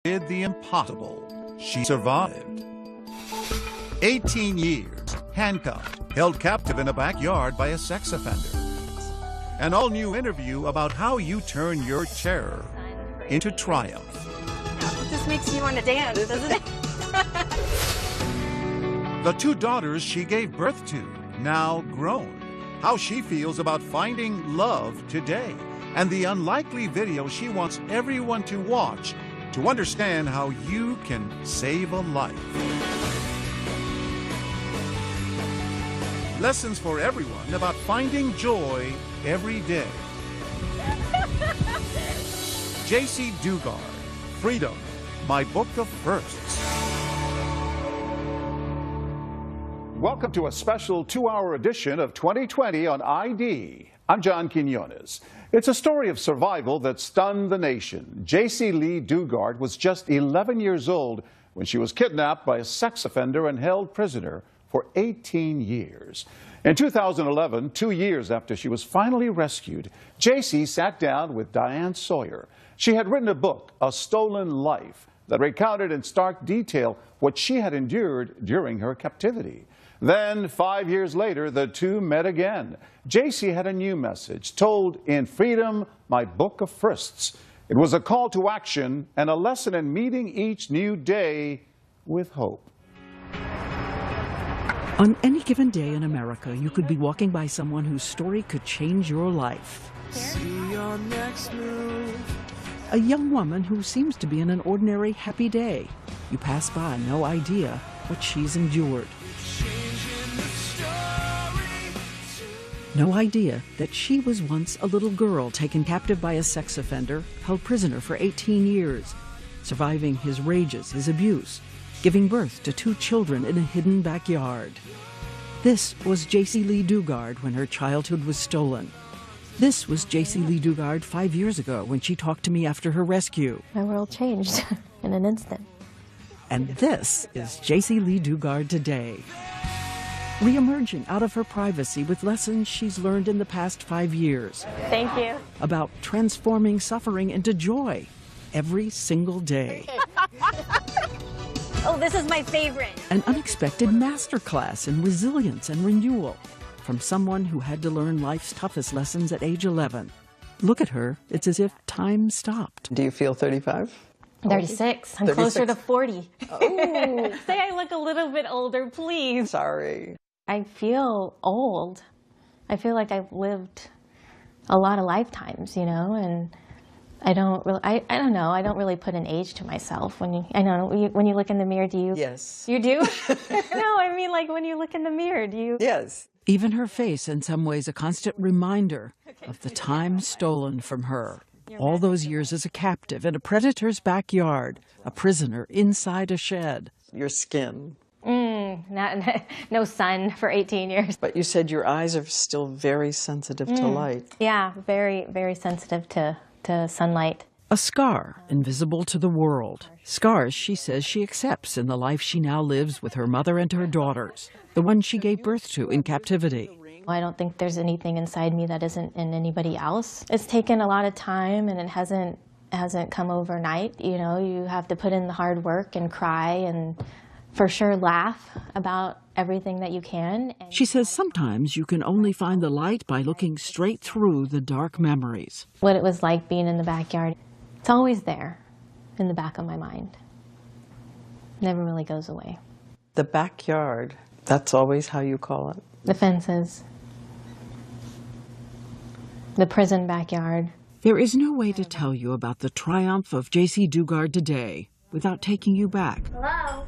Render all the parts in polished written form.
did the impossible. She survived. 18 years, handcuffed, held captive in a backyard by a sex offender. An all-new interview about how you turn your terror into triumph. This makes you want to dance, doesn't it? The two daughters she gave birth to, now grown. How she feels about finding love today. And the unlikely video she wants everyone to watch to understand how you can save a life. Lessons for everyone about finding joy every day. Jaycee Dugard, Freedom, My Book of Firsts. Welcome to a special 2-hour edition of 2020 on ID. I'm John Quinones. It's a story of survival that stunned the nation. Jaycee Lee Dugard was just 11 years old when she was kidnapped by a sex offender and held prisoner for 18 years. In 2011, 2 years after she was finally rescued, Jaycee sat down with Diane Sawyer. She had written a book, A Stolen Life, that recounted in stark detail what she had endured during her captivity. Then, 5 years later, the two met again. Jaycee had a new message, told in Freedom, My Book of Firsts. It was a call to action and a lesson in meeting each new day with hope. On any given day in America, you could be walking by someone whose story could change your life. See your next move. A young woman who seems to be in an ordinary, happy day. You pass by, no idea what she's endured. No idea that she was once a little girl taken captive by a sex offender, held prisoner for 18 years, surviving his rages, his abuse, giving birth to 2 children in a hidden backyard. This was Jaycee Lee Dugard when her childhood was stolen. This was Jaycee Lee Dugard 5 years ago when she talked to me after her rescue. My world changed in an instant. And this is Jaycee Lee Dugard today. Re-emerging out of her privacy with lessons she's learned in the past 5 years. Thank you. About transforming suffering into joy every single day. Oh, this is my favorite. An unexpected masterclass in resilience and renewal from someone who had to learn life's toughest lessons at age 11. Look at her. It's as if time stopped. Do you feel 35? 36. I'm 36. closer to 40. Oh. Say I look a little bit older, please. Sorry. I feel old. I feel like I've lived a lot of lifetimes, you know, and I don't really, I don't know, I don't really put an age to myself. When you look in the mirror, do you? Yes. You do? No, I mean, like when you look in the mirror, do you? Yes. Even her face, in some ways, a constant reminder of the time stolen from her. All those years as a captive in a predator's backyard, a prisoner inside a shed. Your skin. No sun for 18 years. But you said your eyes are still very sensitive to light. Yeah, very, very sensitive to sunlight. A scar, invisible to the world. Scars she says she accepts in the life she now lives with her mother and her daughters, the one she gave birth to in captivity. I don't think there's anything inside me that isn't in anybody else. It's taken a lot of time, and it hasn't come overnight. You know, you have to put in the hard work and cry and for sure laugh about everything that you can. She says sometimes you can only find the light by looking straight through the dark memories. What it was like being in the backyard, it's always there in the back of my mind. Never really goes away. The backyard, that's always how you call it? The fences. The prison backyard. There is no way to tell you about the triumph of Jaycee Dugard today without taking you back. Hello?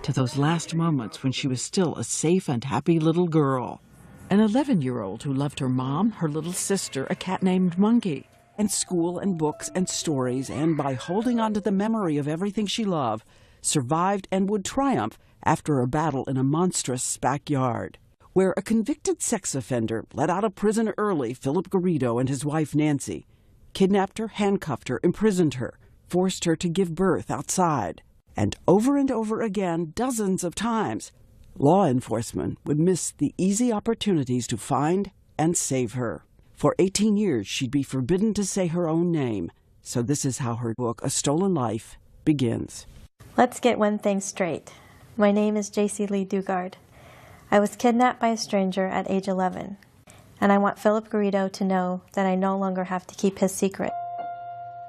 To those last moments when she was still a safe and happy little girl. An 11-year-old who loved her mom, her little sister, a cat named Monkey, and school and books and stories, and by holding on to the memory of everything she loved, survived and would triumph after a battle in a monstrous backyard, where a convicted sex offender let out of prison early Philip Garrido and his wife Nancy, kidnapped her, handcuffed her, imprisoned her, forced her to give birth outside. And over again, dozens of times, law enforcement would miss the easy opportunities to find and save her. For 18 years, she'd be forbidden to say her own name. So this is how her book, A Stolen Life, begins. Let's get one thing straight. My name is Jaycee Lee Dugard. I was kidnapped by a stranger at age 11, and I want Philip Garrido to know that I no longer have to keep his secret.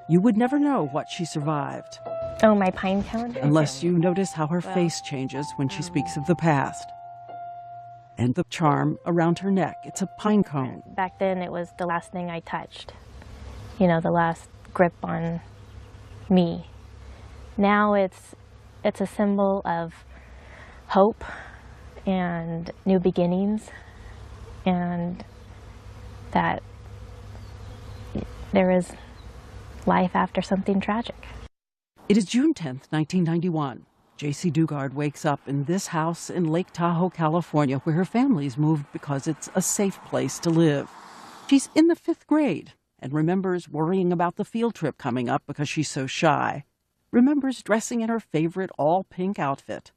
You would never know what she survived, Oh, my pine cone? unless you notice how her face changes when she speaks of the past. And the charm around her neck, it's a pine cone. Back then, it was the last thing I touched. You know, the last grip on me. Now it's a symbol of hope and new beginnings, and that there is life after something tragic. It is June 10th, 1991. Jaycee Dugard wakes up in this house in Lake Tahoe, California, where her family's moved because it's a safe place to live. She's in the 5th grade and remembers worrying about the field trip coming up because she's so shy. Remembers dressing in her favorite all-pink outfit.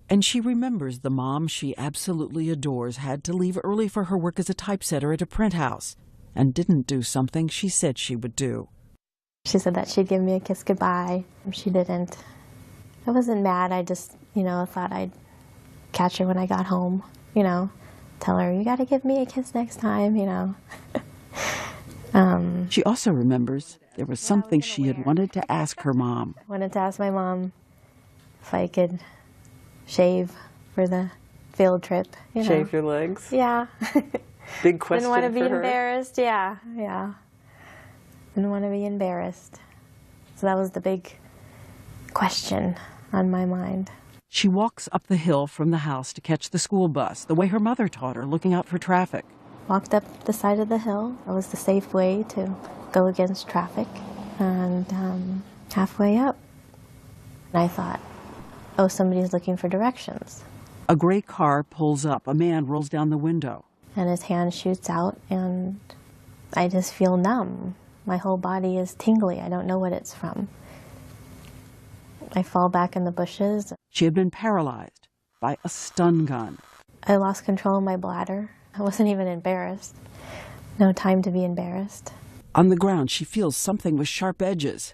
And she remembers the mom she absolutely adores had to leave early for her work as a typesetter at a print house and didn't do something she said she would do. She said that she'd give me a kiss goodbye. She didn't. I wasn't mad. I just, thought I'd catch her when I got home, tell her, you got to give me a kiss next time, She also remembers there was something she had wanted to ask her mom. I wanted to ask my mom if I could shave for the field trip. Shave your legs? Yeah. Big question Didn't want to be for her. embarrassed. Yeah. Didn't want to be embarrassed. So that was the big question on my mind. She walks up the hill from the house to catch the school bus, the way her mother taught her, looking out for traffic. Walked up the side of the hill. That was the safe way to go against traffic. And halfway up, I thought, oh, somebody's looking for directions. A gray car pulls up. A man rolls down the window. And his hand shoots out, and I just feel numb. My whole body is tingly. I don't know what it's from. I fall back in the bushes. She had been paralyzed by a stun gun. I lost control of my bladder. I wasn't even embarrassed. No time to be embarrassed. On the ground, she feels something with sharp edges.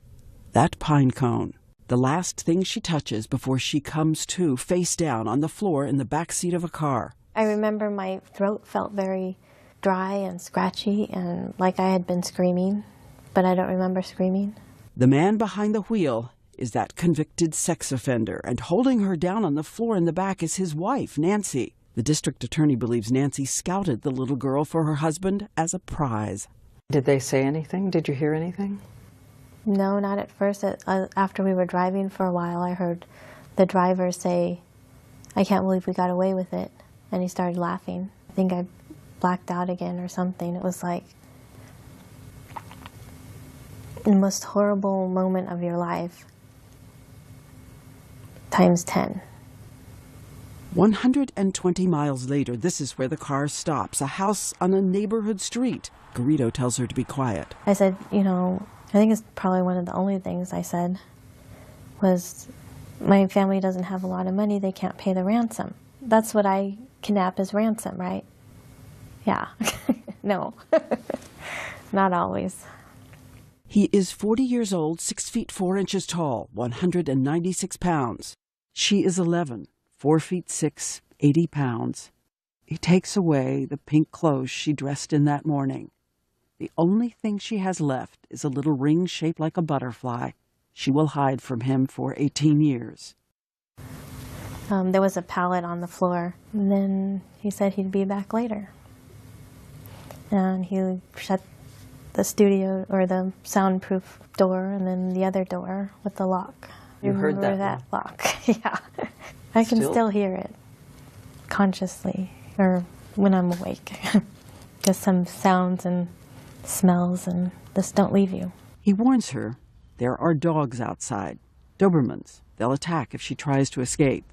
That pine cone. The last thing she touches before she comes to, face down on the floor in the back seat of a car. I remember my throat felt very dry and scratchy and like I had been screaming, but I don't remember screaming. The man behind the wheel is that convicted sex offender, and holding her down on the floor in the back is his wife, Nancy. The district attorney believes Nancy scouted the little girl for her husband as a prize. Did they say anything? Did you hear anything? No, not at first. After we were driving for a while, I heard the driver say, "I can't believe we got away with it." And he started laughing. I think I blacked out again or something. It was like the most horrible moment of your life, times 10. 120 miles later, this is where the car stops, a house on a neighborhood street. Garrido tells her to be quiet. I said, I think it's probably one of the only things I said was, my family doesn't have a lot of money, they can't pay the ransom. That's what I kidnap as ransom, right? Yeah. No. Not always. He is 40 years old, 6 feet 4 inches tall, 196 pounds. She is 11, 4 feet 6, 80 pounds. He takes away the pink clothes she dressed in that morning. The only thing she has left is a little ring shaped like a butterfly. She will hide from him for 18 years. There was a pallet on the floor, and then he said he'd be back later. And he shut the studio or the soundproof door, and then the other door with the lock. You heard Remember that lock? Yeah. I can still hear it consciously, or when I'm awake. Just some sounds and smells, and this don't leave you. He warns her there are dogs outside, Dobermans. They'll attack if she tries to escape.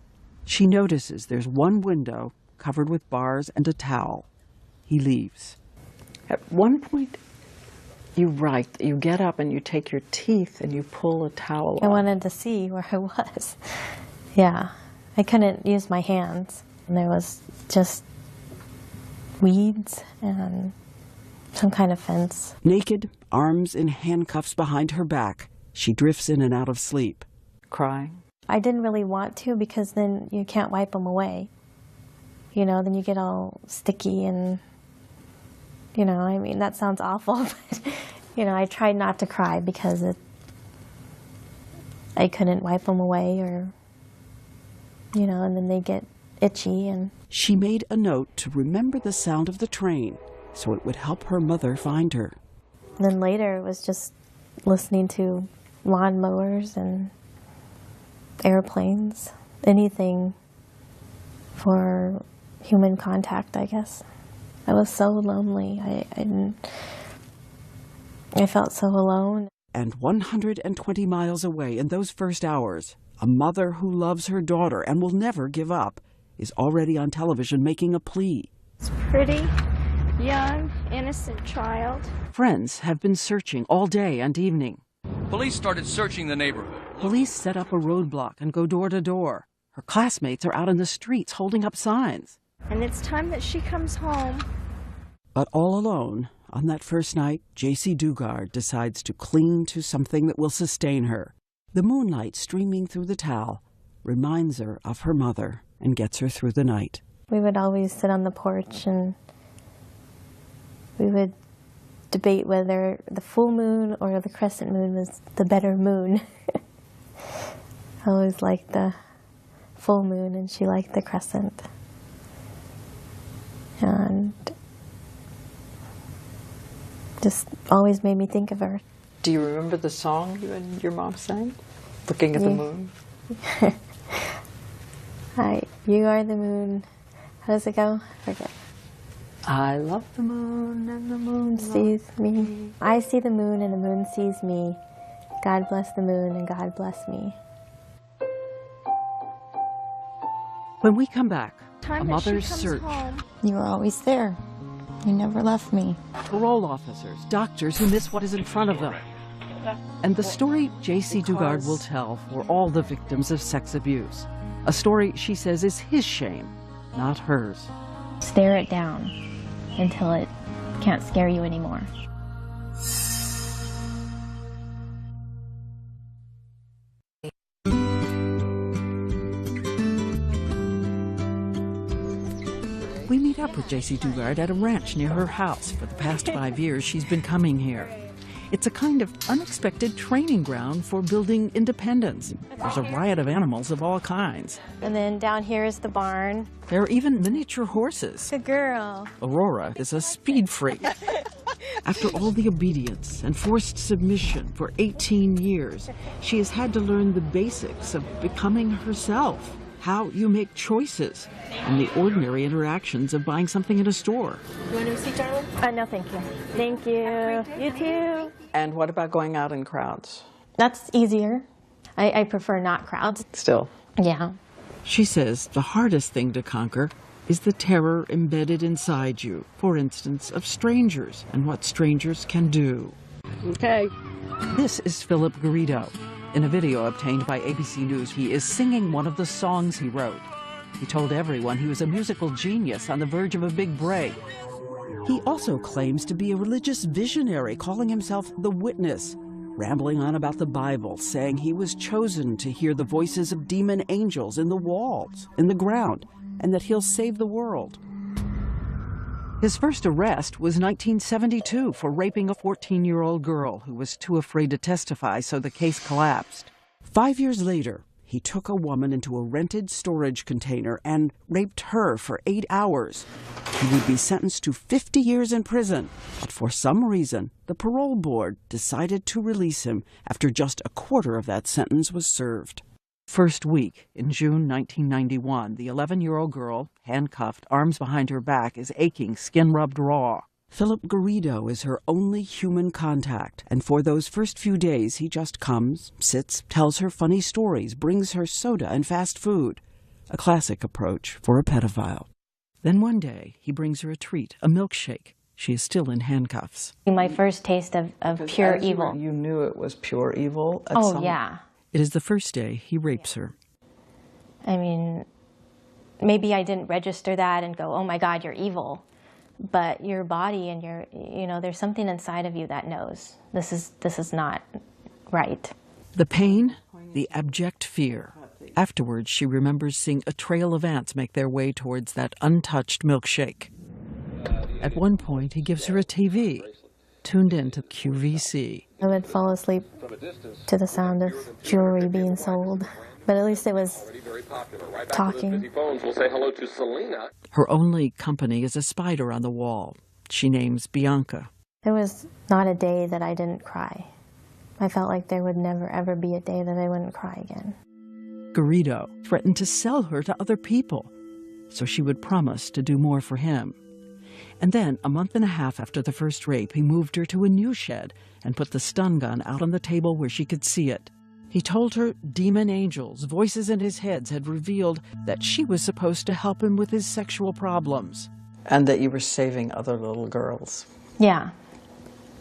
She notices there's one window covered with bars and a towel. He leaves. At one point, you write, you get up and you take your teeth and you pull a towel off. I wanted to see where I was. Yeah. I couldn't use my hands. And there was just weeds and some kind of fence. Naked, arms in handcuffs behind her back, she drifts in and out of sleep. crying? I didn't really want to because then you can't wipe them away. You know, then you get all sticky and, you know, I mean, that sounds awful, but, you know, I tried not to cry because I couldn't wipe them away or, you know, and then they get itchy. And She made a note to remember the sound of the train so it would help her mother find her. then later it was just listening to lawnmowers and airplanes, anything for human contact, I guess. I was so lonely. I felt so alone. And 120 miles away in those first hours, a mother who loves her daughter and will never give up is already on television making a plea. It's pretty, young, innocent child. Friends have been searching all day and evening. Police started searching the neighborhood. Police set up a roadblock and go door to door. Her classmates are out in the streets holding up signs. And it's time that she comes home. But all alone, on that first night, Jaycee Dugard decides to cling to something that will sustain her. The moonlight streaming through the towel reminds her of her mother and gets her through the night. We would always sit on the porch and we would debate whether the full moon or the crescent moon was the better moon. I always liked the full moon and she liked the crescent. And just always made me think of her. Do you remember the song you and your mom sang? Looking at the moon? Hi, you are the moon. How does it go? I forget. I love the moon and the moon Sees me. I see the moon and the moon sees me. God bless the moon and God bless me. When we come back, a Time that mother's she comes search. home. You were always there. You never left me. Parole officers, doctors who miss what is in front of them. And the story Jaycee Dugard will tell for all the victims of sex abuse. A story she says is his shame, not hers. Stare it down until it can't scare you anymore. We meet up with Jaycee Dugard at a ranch near her house. For the past 5 years, she's been coming here. It's a kind of unexpected training ground for building independence. There's a riot of animals of all kinds. And then down here is the barn. There are even miniature horses. Good girl. Aurora is a speed freak. After all the obedience and forced submission for 18 years, she has had to learn the basics of becoming herself, how you make choices, and the ordinary interactions of buying something in a store. You want to see Darwin? No, thank you. Thank you. You too. And what about going out in crowds? That's easier. I prefer not crowds. Still. Yeah. She says the hardest thing to conquer is the terror embedded inside you, for instance, of strangers and what strangers can do. Okay. This is Philip Garrido. In a video obtained by ABC News, he is singing one of the songs he wrote. He told everyone he was a musical genius on the verge of a big break. He also claims to be a religious visionary, calling himself the Witness, rambling on about the Bible, saying he was chosen to hear the voices of demon angels in the walls, in the ground, and that he'll save the world. His first arrest was 1972 for raping a 14-year-old girl who was too afraid to testify, so the case collapsed. 5 years later, he took a woman into a rented storage container and raped her for 8 hours. He would be sentenced to 50 years in prison, but for some reason, the parole board decided to release him after just a quarter of that sentence was served. First week, in June 1991, the 11-year-old girl, handcuffed, arms behind her back, is aching, skin rubbed raw. Philip Garrido is her only human contact, and for those first few days he just comes, sits, tells her funny stories, brings her soda and fast food. A classic approach for a pedophile. Then one day, he brings her a treat, a milkshake. She is still in handcuffs. My first taste of pure evil. You knew it was pure evil? Yeah. It is the first day he rapes her. I mean, maybe I didn't register that and go, oh my God, you're evil. But your body and there's something inside of you that knows this is not right. The pain, the abject fear. Afterwards, she remembers seeing a trail of ants make their way towards that untouched milkshake. At one point, he gives her a TV, tuned in to QVC. I would fall asleep to the sound of jewelry being sold, but at least it was talking. Her only company is a spider on the wall. She names Bianca. There was not a day that I didn't cry. I felt like there would never, ever be a day that I wouldn't cry again. Garrido threatened to sell her to other people, so she would promise to do more for him. And then, a month and a half after the first rape, he moved her to a new shed and put the stun gun out on the table where she could see it. He told her demon angels, voices in his head, had revealed that she was supposed to help him with his sexual problems. And that you were saving other little girls. Yeah.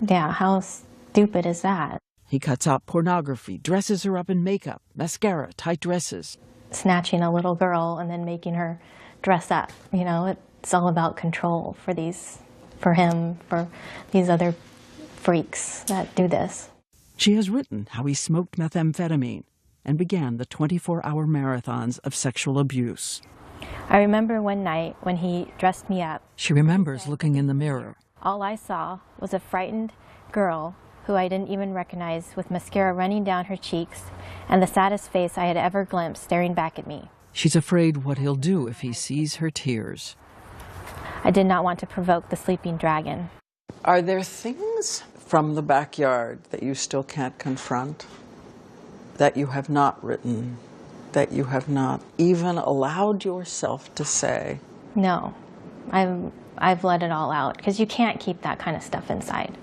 Yeah, how stupid is that? He cuts out pornography, dresses her up in makeup, mascara, tight dresses. Snatching a little girl and then making her dress up, you know, it's all about control for him, for these other freaks that do this. She has written how he smoked methamphetamine and began the 24-hour marathons of sexual abuse. I remember one night when he dressed me up. She remembers looking in the mirror. All I saw was a frightened girl who I didn't even recognize, with mascara running down her cheeks and the saddest face I had ever glimpsed staring back at me. She's afraid what he'll do if he sees her tears. I did not want to provoke the sleeping dragon. Are there things from the backyard that you still can't confront, that you have not written, that you have not even allowed yourself to say? No, I've let it all out, because you can't keep that kind of stuff inside.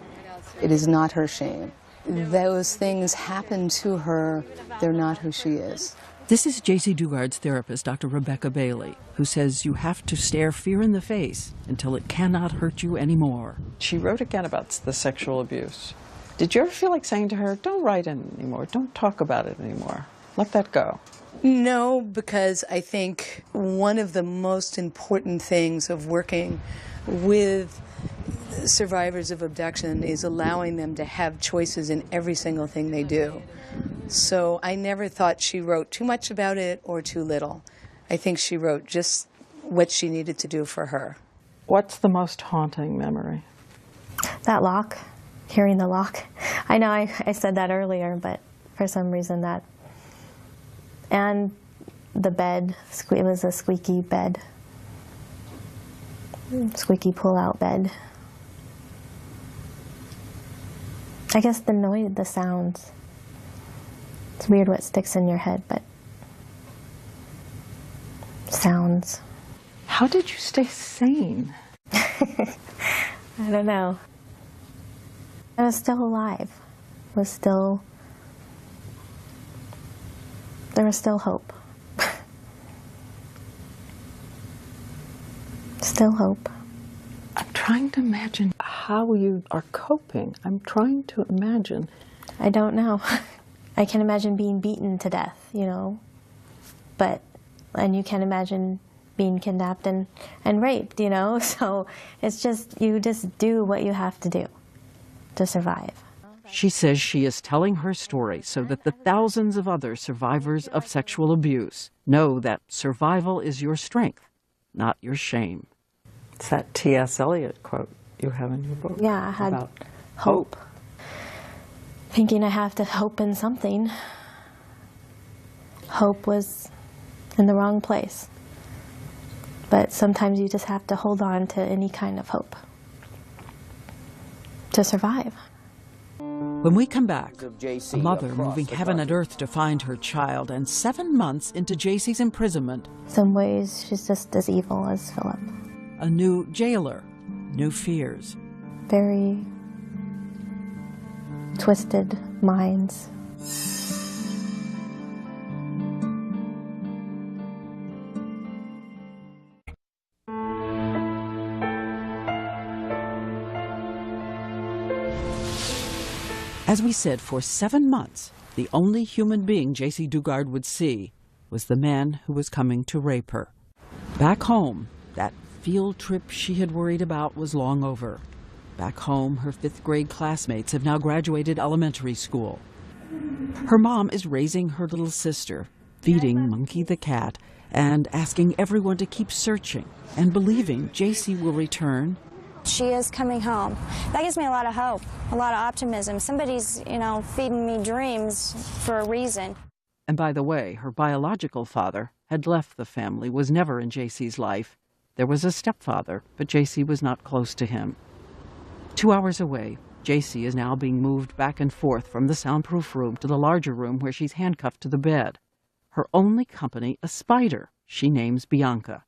It is not her shame. Those things happen to her. They're not who she is. This is Jaycee Dugard's therapist, Dr. Rebecca Bailey, who says you have to stare fear in the face until it cannot hurt you anymore. She wrote again about the sexual abuse. Did you ever feel like saying to her, don't write it anymore, don't talk about it anymore, let that go? No, because I think one of the most important things of working with survivors of abduction is allowing them to have choices in every single thing they do. So I never thought she wrote too much about it or too little. I think she wrote just what she needed to do for her. What's the most haunting memory? That lock, hearing the lock. I know I said that earlier, but for some reason that. And the bed, it was a squeaky bed. Squeaky pull-out bed. I guess the noise, the sounds. It's weird what sticks in your head, but sounds. How did you stay sane? I don't know. I was still alive. There was still hope. Still hope. I'm trying to imagine how you are coping. I'm trying to imagine. I don't know. I can imagine being beaten to death, you know, and you can imagine being kidnapped and raped, you know, so it's just, you just do what you have to do to survive. She says she is telling her story so that the thousands of other survivors of sexual abuse know that survival is your strength, not your shame. It's that T.S. Eliot quote you have in your book. Yeah, I had about hope. Thinking I have to hope in something. Hope was in the wrong place. But sometimes you just have to hold on to any kind of hope to survive. When we come back, a mother moving heaven and earth to find her child, and 7 months into Jaycee's imprisonment, In some ways, she's just as evil as Philip. a new jailer, new fears. Very twisted minds. As we said, for 7 months, the only human being Jaycee Dugard would see was the man who was coming to rape her. Back home, that field trip she had worried about was long over. Back home, her 5th grade classmates have now graduated elementary school. Her mom is raising her little sister, feeding Monkey the cat, and asking everyone to keep searching and believing Jaycee will return. She is coming home. That gives me a lot of hope, a lot of optimism. Somebody's, feeding me dreams for a reason. And by the way, her biological father had left the family, was never in Jaycee's life. There was a stepfather, but Jaycee was not close to him. 2 hours away, Jaycee is now being moved back and forth from the soundproof room to the larger room where she's handcuffed to the bed. Her only company, a spider, she names Bianca.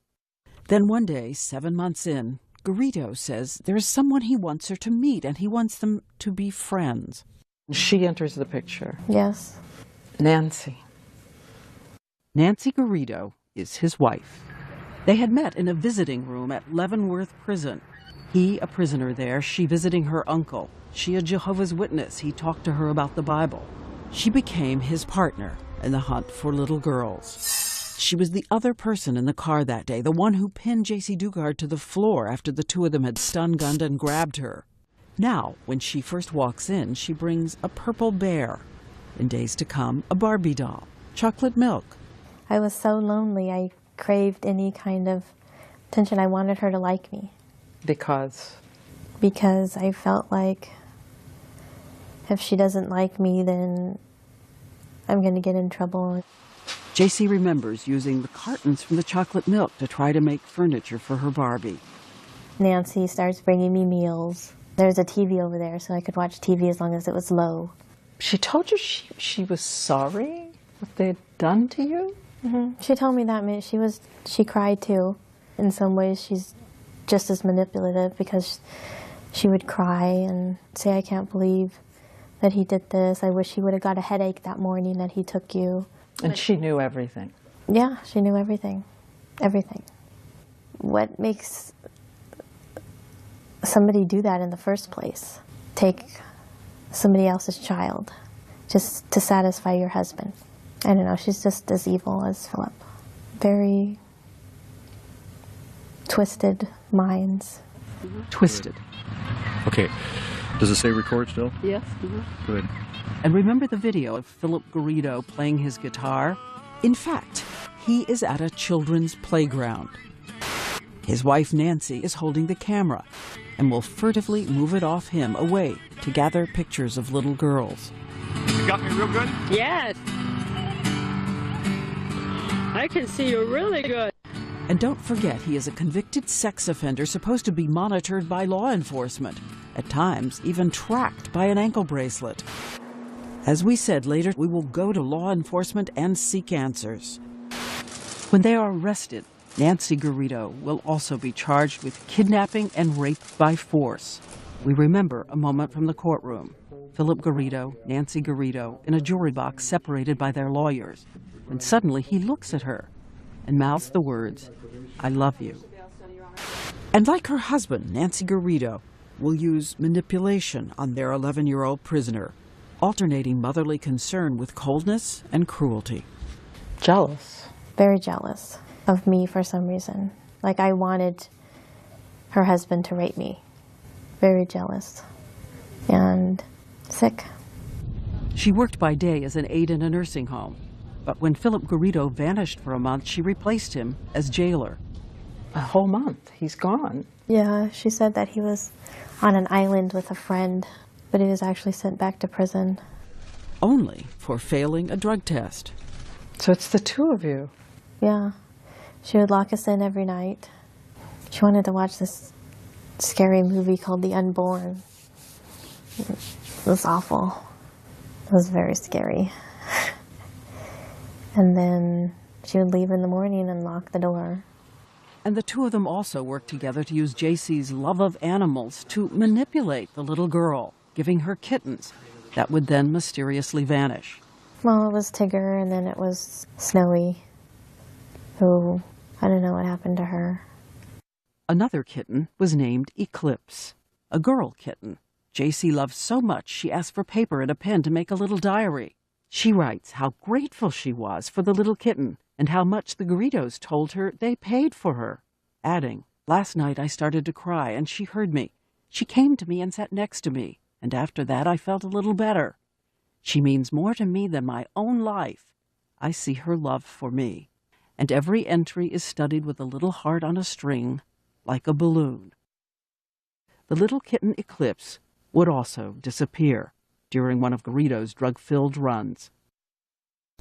Then one day, 7 months in, Garrido says there is someone he wants her to meet, and he wants them to be friends. She enters the picture. Yes. Nancy. Nancy Garrido is his wife. They had met in a visiting room at Leavenworth Prison. He, a prisoner there, she visiting her uncle. She, a Jehovah's Witness. He talked to her about the Bible. She became his partner in the hunt for little girls. She was the other person in the car that day, the one who pinned Jaycee Dugard to the floor after the two of them had stun-gunned and grabbed her. Now, when she first walks in, she brings a purple bear. In days to come, a Barbie doll, chocolate milk. I was so lonely. I craved any kind of attention. I wanted her to like me. Because I felt like if she doesn't like me, then I'm going to get in trouble. Jaycee remembers using the cartons from the chocolate milk to try to make furniture for her Barbie. Nancy starts bringing me meals. There's a TV over there, so I could watch TV as long as it was low. she told you she was sorry what they'd done to you? Mm-hmm. She told me that. She cried too. In some ways, she's just as manipulative because she would cry and say, I can't believe that he did this. I wish he would have got a headache that morning that he took you. And she knew everything. Yeah, she knew everything. Everything. What makes somebody do that in the first place? Take somebody else's child just to satisfy your husband. I don't know, she's just as evil as Philip. Very twisted minds. Twisted. Okay. Does it say record still? Yes. Good. And remember the video of Philip Garrido playing his guitar? In fact, he is at a children's playground. His wife Nancy is holding the camera and will furtively move it off him away to gather pictures of little girls. You got me real good? Yes. I can see you really good. And don't forget, he is a convicted sex offender supposed to be monitored by law enforcement, at times even tracked by an ankle bracelet. As we said later, we will go to law enforcement and seek answers. When they are arrested, Nancy Garrido will also be charged with kidnapping and rape by force. We remember a moment from the courtroom. Philip Garrido, Nancy Garrido, in a jury box separated by their lawyers. And suddenly he looks at her and mouths the words, I love you. And like her husband, Nancy Garrido will use manipulation on their 11-year-old prisoner, alternating motherly concern with coldness and cruelty. Jealous. Very jealous of me for some reason. Like I wanted her husband to rape me. Very jealous and sick. She worked by day as an aide in a nursing home, but when Philip Garrido vanished for a month, she replaced him as jailer. A whole month. He's gone. Yeah, she said that he was on an island with a friend, but he was actually sent back to prison. Only for failing a drug test. So it's the two of you. Yeah. She would lock us in every night. She wanted to watch this scary movie called The Unborn. It was awful. It was very scary. And then she would leave in the morning and lock the door. And the two of them also worked together to use Jaycee's love of animals to manipulate the little girl, giving her kittens that would then mysteriously vanish. Well, it was Tigger, and then it was Snowy, who, I don't know what happened to her. Another kitten was named Eclipse, a girl kitten. Jaycee loved so much she asked for paper and a pen to make a little diary. She writes how grateful she was for the little kitten and how much the Garridos told her they paid for her, adding, last night I started to cry and she heard me. She came to me and sat next to me, and after that I felt a little better. She means more to me than my own life. I see her love for me. And every entry is studied with a little heart on a string, like a balloon. The little kitten Eclipse would also disappear during one of Garrido's drug-filled runs.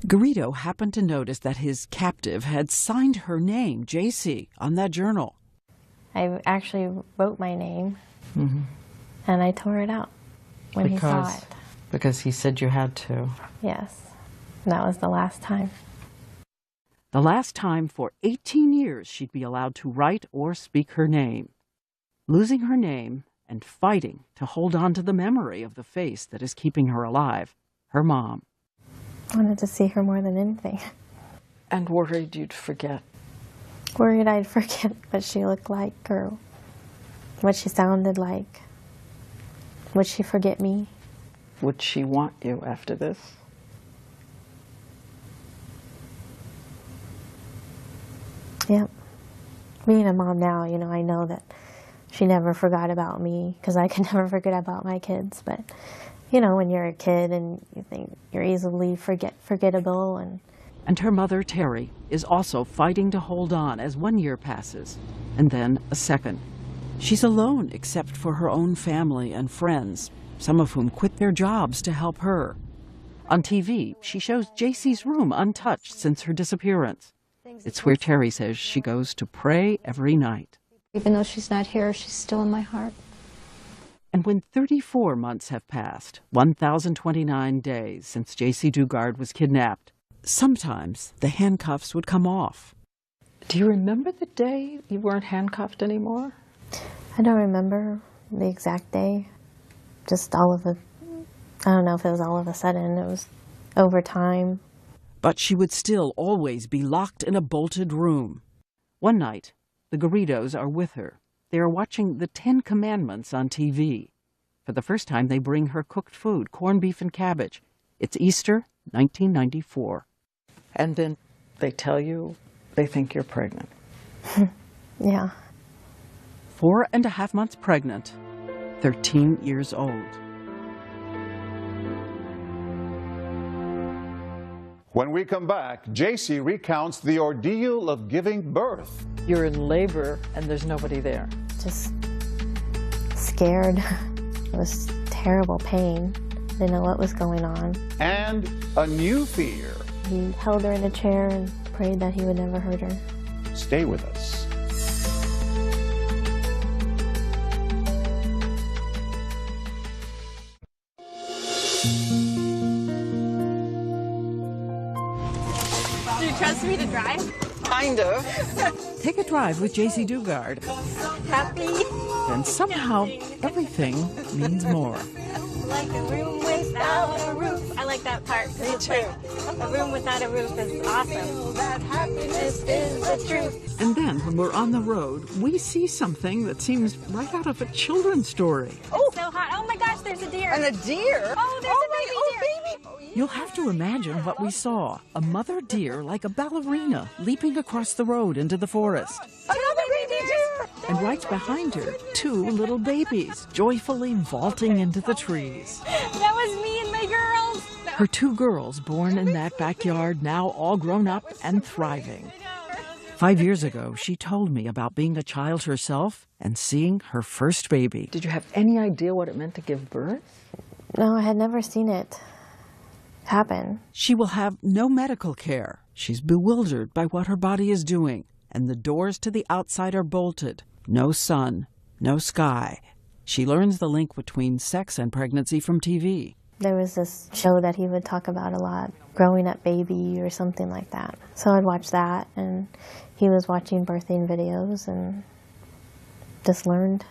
Garrido happened to notice that his captive had signed her name, Jaycee, on that journal. I actually wrote my name, Mm-hmm. and I tore it out when he saw it. Because he said you had to. Yes, and that was the last time. The last time for 18 years she'd be allowed to write or speak her name. Losing her name and fighting to hold on to the memory of the face that is keeping her alive, her mom. I wanted to see her more than anything. And worried you'd forget. Worried I'd forget what she looked like or what she sounded like. Would she forget me? Would she want you after this? Yep. Being a mom now, you know, I know that she never forgot about me because I can never forget about my kids. But, you know, when you're a kid and you think you're easily forgettable. And her mother, Terry, is also fighting to hold on as 1 year passes, and then a second. She's alone except for her own family and friends, some of whom quit their jobs to help her. On TV, she shows Jaycee's room untouched since her disappearance. It's where Terry says she goes to pray every night. Even though she's not here, she's still in my heart. And when 34 months have passed, 1,029 days since Jaycee Dugard was kidnapped, sometimes the handcuffs would come off. Do you remember the day you weren't handcuffed anymore? I don't remember the exact day. Just all of it. I don't know if it was all of a sudden. It was over time. But she would still always be locked in a bolted room. One night, the Garridos are with her. They are watching the 10 Commandments on TV. For the first time, they bring her cooked food, corned beef and cabbage. It's Easter, 1994. And then they tell you they think you're pregnant. Yeah. 4.5 months pregnant, 13 years old. When we come back, Jaycee recounts the ordeal of giving birth. You're in labor and there's nobody there. Just scared. It was terrible pain. Didn't know what was going on. And a new fear. He held her in a chair and prayed that he would never hurt her. Stay with us. Do you trust me to drive? Kind of. Take a drive with Jaycee Dugard. Happy. And somehow, everything means more. Like a room without a roof. I like that part. Me too. A room without a roof is awesome. That happiness is the truth. And then, when we're on the road, we see something that seems right out of a children's story. Oh, so hot. Oh my gosh, there's a deer. And a deer? Oh, there's a baby deer. You'll have to imagine what we saw. A mother deer like a ballerina leaping across the road into the forest. Another baby deer. And right behind her, 2 little babies joyfully vaulting into the trees. That was me and my girls. Her 2 girls born in that backyard, now all grown up and thriving. 5 years ago, she told me about being a child herself and seeing her first baby. Did you have any idea what it meant to give birth? No, I had never seen it happen. She will have no medical care. She's bewildered by what her body is doing, and the doors to the outside are bolted. No sun, no sky. She learns the link between sex and pregnancy from TV. There was this show that he would talk about a lot, Growing Up Baby or something like that. So I'd watch that, and he was watching birthing videos and just learned.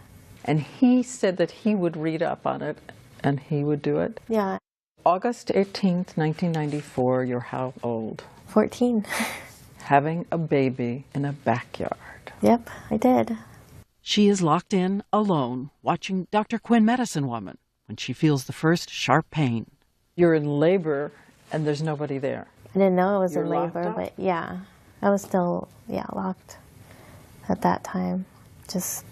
And he said that he would read up on it and he would do it? Yeah. August 18th, 1994, you're how old? 14. Having a baby in a backyard. Yep, I did. She is locked in, alone, watching Dr. Quinn Medicine Woman when she feels the first sharp pain. You're in labor and there's nobody there. I didn't know I was You're in locked labor, up? but yeah, I was still, locked at that time. Just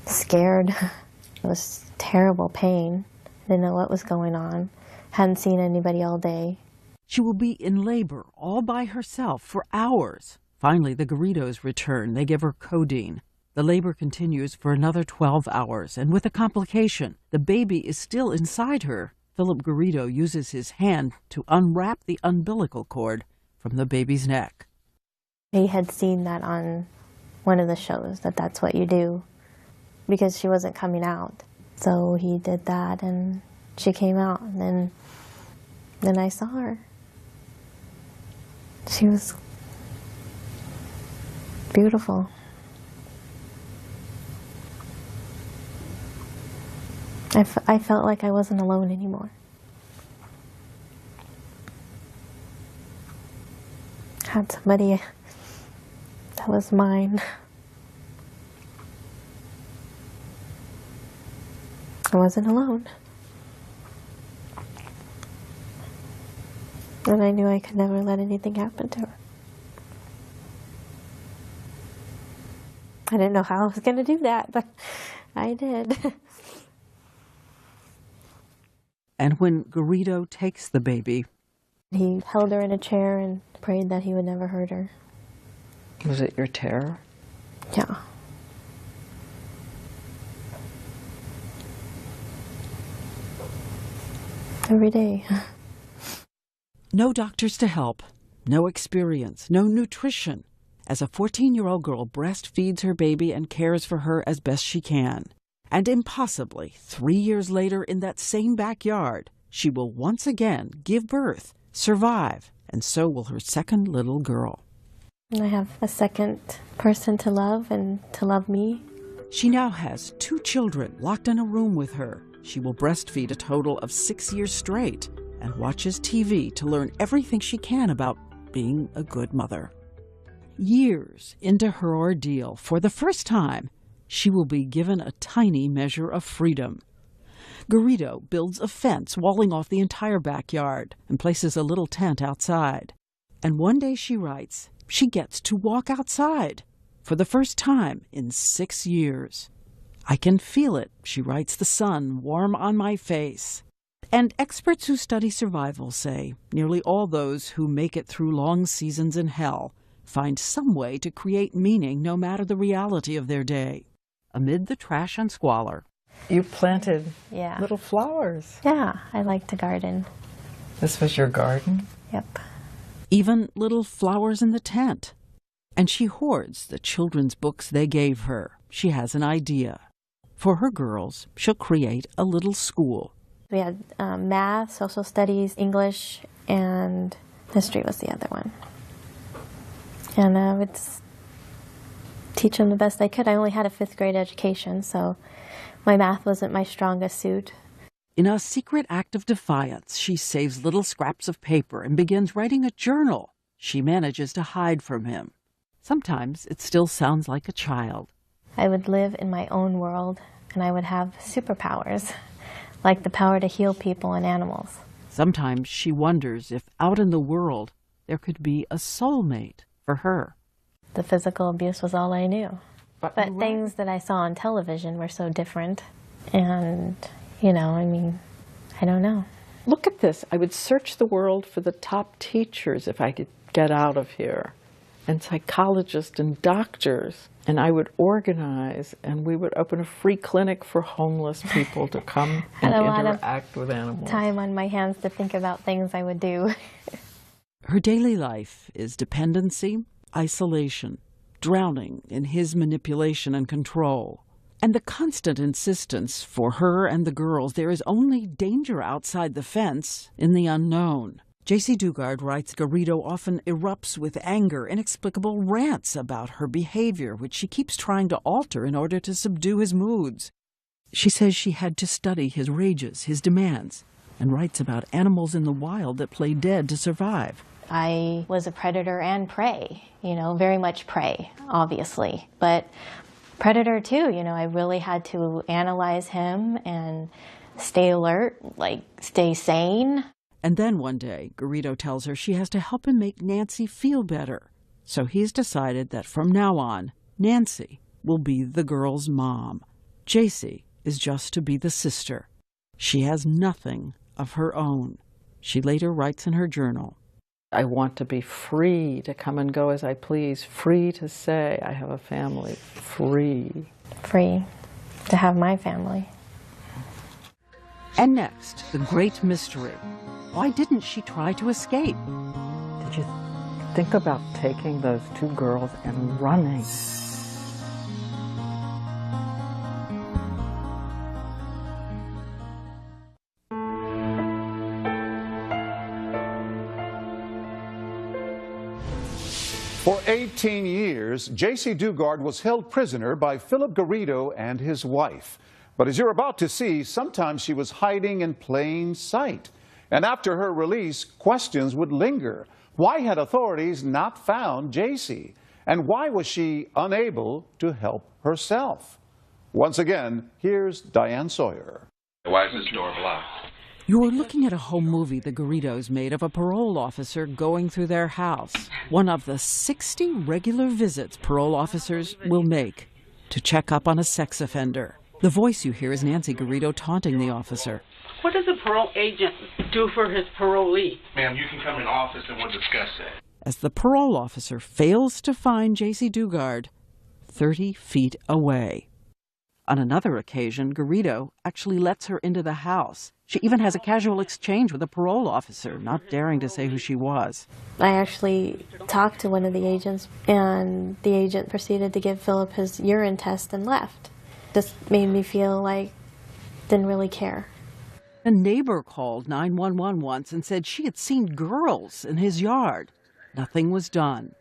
scared. It was terrible pain. I didn't know what was going on. Hadn't seen anybody all day. She will be in labor all by herself for hours. Finally, the Garridos return. They give her codeine. The labor continues for another 12 hours, and with a complication, the baby is still inside her. Philip Garrido uses his hand to unwrap the umbilical cord from the baby's neck. He had seen that on one of the shows, that's what you do, because she wasn't coming out. So he did that, and she came out, and then I saw her. She was beautiful. I felt like I wasn't alone anymore. I had somebody that was mine. I wasn't alone. And I knew I could never let anything happen to her. I didn't know how I was going to do that, but I did. And when Garrido takes the baby, he held her in a chair and prayed that he would never hurt her. Was it your terror? Yeah. Every day. no doctors to help, no experience, no nutrition. As a 14-year-old girl breastfeeds her baby and cares for her as best she can. And impossibly, 3 years later in that same backyard, she will once again give birth, survive, and so will her second little girl. I have a second person to love and to love me. She now has 2 children locked in a room with her. She will breastfeed a total of 6 years straight and watches TV to learn everything she can about being a good mother. Years into her ordeal, for the first time, she will be given a tiny measure of freedom. Garrido builds a fence walling off the entire backyard and places a little tent outside. And one day, she writes, she gets to walk outside for the first time in 6 years. I can feel it, she writes, the sun warm on my face. And experts who study survival say nearly all those who make it through long seasons in hell find some way to create meaning no matter the reality of their day. Amid the trash and squalor, you planted little flowers. Yeah, I like to garden. This was your garden? Yep. Even little flowers in the tent. And she hoards the children's books they gave her. She has an idea. For her girls, she'll create a little school. We had math, social studies, English, and history was the other one. And I would teach them the best I could. I only had a 5th grade education, so my math wasn't my strongest suit. In a secret act of defiance, she saves little scraps of paper and begins writing a journal she manages to hide from him. Sometimes it still sounds like a child. I would live in my own world, and I would have superpowers, like the power to heal people and animals. Sometimes she wonders if out in the world there could be a soulmate for her. The physical abuse was all I knew. But things that I saw on television were so different. And, I don't know. Look at this. I would search the world for the top teachers if I could get out of here, and psychologists and doctors. And I would organize, and we would open a free clinic for homeless people to come and interact with animals. Time on my hands to think about things I would do. Her daily life is dependency, isolation, drowning in his manipulation and control. And the constant insistence for her and the girls there is only danger outside the fence in the unknown. Jaycee Dugard writes Garrido often erupts with anger, inexplicable rants about her behavior, which she keeps trying to alter in order to subdue his moods. She says she had to study his rages, his demands, and writes about animals in the wild that play dead to survive. I was a predator and prey, very much prey, obviously. But predator too, I really had to analyze him and stay alert, stay sane. And then one day, Garrido tells her she has to help him make Nancy feel better. So he's decided that from now on, Nancy will be the girl's mom. Jaycee is just to be the sister. She has nothing of her own. She later writes in her journal, I want to be free to come and go as I please, free to say I have a family, free. Free to have my family. And next, the great mystery. Why didn't she try to escape? Did you think about taking those two girls and running? For 18 years, Jaycee Dugard was held prisoner by Philip Garrido and his wife. But as you're about to see, sometimes she was hiding in plain sight. And after her release, questions would linger. Why had authorities not found Jaycee? And why was she unable to help herself? Once again, here's Diane Sawyer. Why is this door blocked? You're looking at a home movie the Garridos made of a parole officer going through their house. One of the 60 regular visits parole officers will make to check up on a sex offender. The voice you hear is Nancy Garrido taunting the officer. What does a parole agent do for his parolee? Ma'am, you can come in office and we'll discuss that. As the parole officer fails to find Jaycee Dugard 30 feet away. On another occasion, Garrido actually lets her into the house. She even has a casual exchange with a parole officer, not daring to say who she was. I actually talked to one of the agents, and the agent proceeded to give Philip his urine test and left. This made me feel like didn't really care. A neighbor called 911 once and said she had seen girls in his yard. Nothing was done.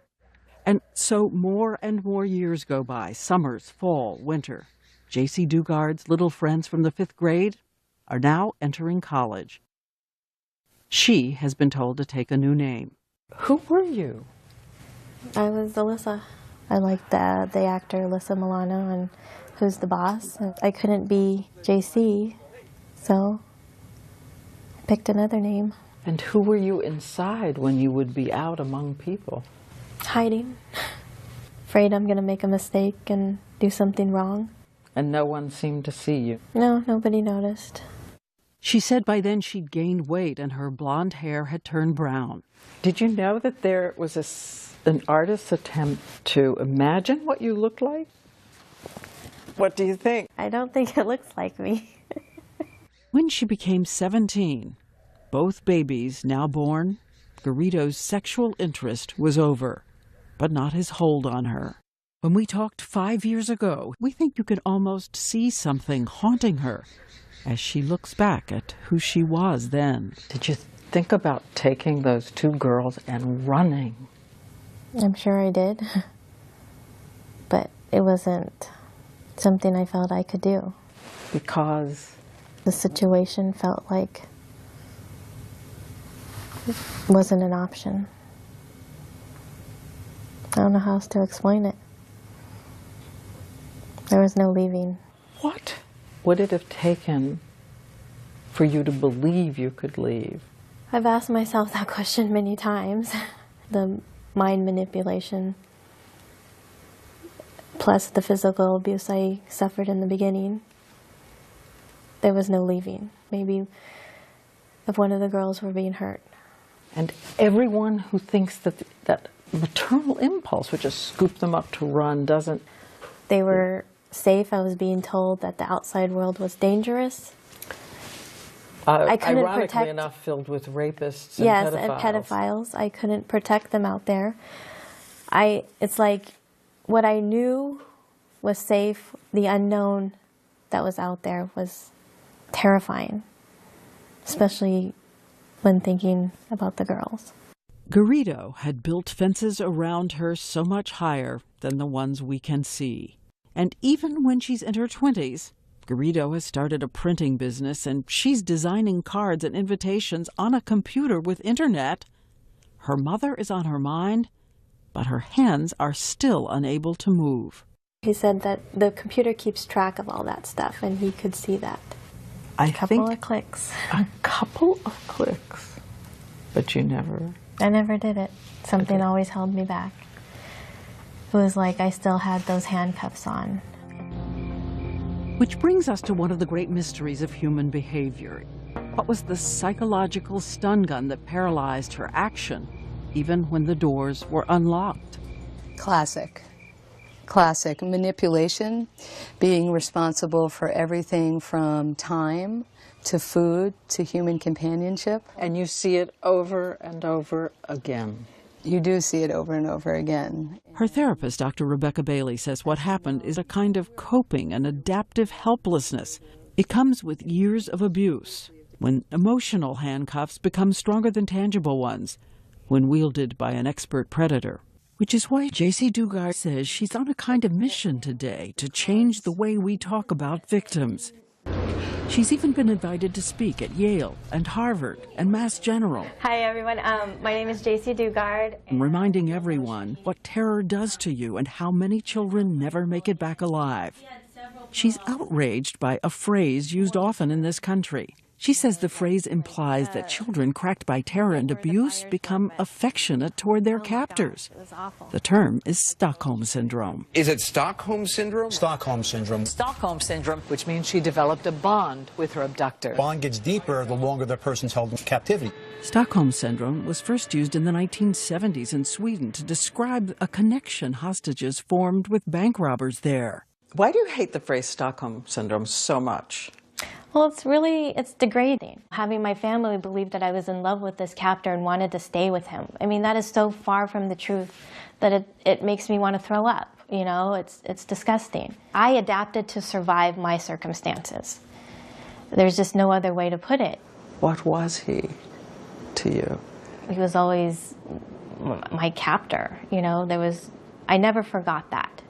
And so more and more years go by, summers, fall, winter. Jaycee Dugard's little friends from the 5th grade are now entering college. She has been told to take a new name. Who were you? I was Alyssa. I liked the actor Alyssa Milano and Who's the Boss. And I couldn't be Jaycee, so I picked another name. And who were you inside when you would be out among people? Hiding. Afraid I'm going to make a mistake and do something wrong. And no one seemed to see you? No, nobody noticed. She said by then she'd gained weight and her blonde hair had turned brown. Did you know that there was an artist's attempt to imagine what you looked like? What do you think? I don't think it looks like me. When she became 17, both babies now born, Garrido's sexual interest was over, but not his hold on her. When we talked 5 years ago, we think you can almost see something haunting her as she looks back at who she was then. Did you think about taking those two girls and running? I'm sure I did, but it wasn't something I felt I could do. Because? The situation felt like it wasn't an option. I don't know how else to explain it. There was no leaving. What would it have taken for you to believe you could leave? I've asked myself that question many times. The mind manipulation, plus the physical abuse I suffered in the beginning. There was no leaving. Maybe if one of the girls were being hurt. And everyone who thinks that maternal impulse would just scoop them up to run doesn't... They were safe. I was being told that the outside world was dangerous. I couldn't ironically enough, filled with rapists and pedophiles. Yes, and pedophiles. I couldn't protect them out there. It's like what I knew was safe, the unknown that was out there was terrifying, especially when thinking about the girls. Garrido had built fences around her so much higher than the ones we can see. And even when she's in her 20s, Garrido has started a printing business and she's designing cards and invitations on a computer with internet. Her mother is on her mind, but her hands are still unable to move. He said that the computer keeps track of all that stuff and he could see that. A couple of clicks. A couple of clicks. But you never... I never did it. Something always held me back. It was like I still had those handcuffs on. Which brings us to one of the great mysteries of human behavior. What was the psychological stun gun that paralyzed her action, even when the doors were unlocked? Classic. Classic. Manipulation, being responsible for everything from time to food to human companionship. And you see it over and over again. You do see it over and over again. Her therapist, Dr. Rebecca Bailey, says what happened is a kind of coping and adaptive helplessness. It comes with years of abuse, when emotional handcuffs become stronger than tangible ones, when wielded by an expert predator. Which is why Jaycee Dugard says she's on a kind of mission today to change the way we talk about victims. She's even been invited to speak at Yale and Harvard and Mass General. Hi, everyone. My name is Jaycee Dugard. Reminding everyone what terror does to you and how many children never make it back alive. She's outraged by a phrase used often in this country. She says the phrase implies that children cracked by terror and abuse become affectionate toward their captors. The term is Stockholm Syndrome. Is it Stockholm Syndrome? Stockholm Syndrome. Stockholm Syndrome, which means she developed a bond with her abductor. Bond gets deeper the longer the person's held in captivity. Stockholm Syndrome was first used in the 1970s in Sweden to describe a connection hostages formed with bank robbers there. Why do you hate the phrase Stockholm Syndrome so much? Well, it's degrading. Having my family believe that I was in love with this captor and wanted to stay with him. I mean, that is so far from the truth that it makes me want to throw up. You know, it's disgusting. I adapted to survive my circumstances. There's just no other way to put it. What was he to you? He was always my captor, you know. I never forgot that.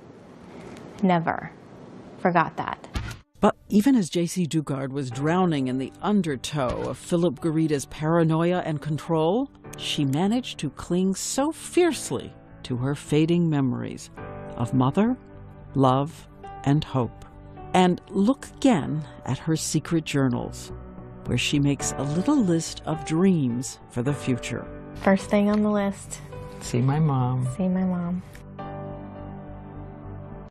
Never forgot that. But even as Jaycee Dugard was drowning in the undertow of Philip Garrida's paranoia and control, she managed to cling so fiercely to her fading memories of mother, love, and hope. And look again at her secret journals, where she makes a little list of dreams for the future. First thing on the list. See my mom. See my mom.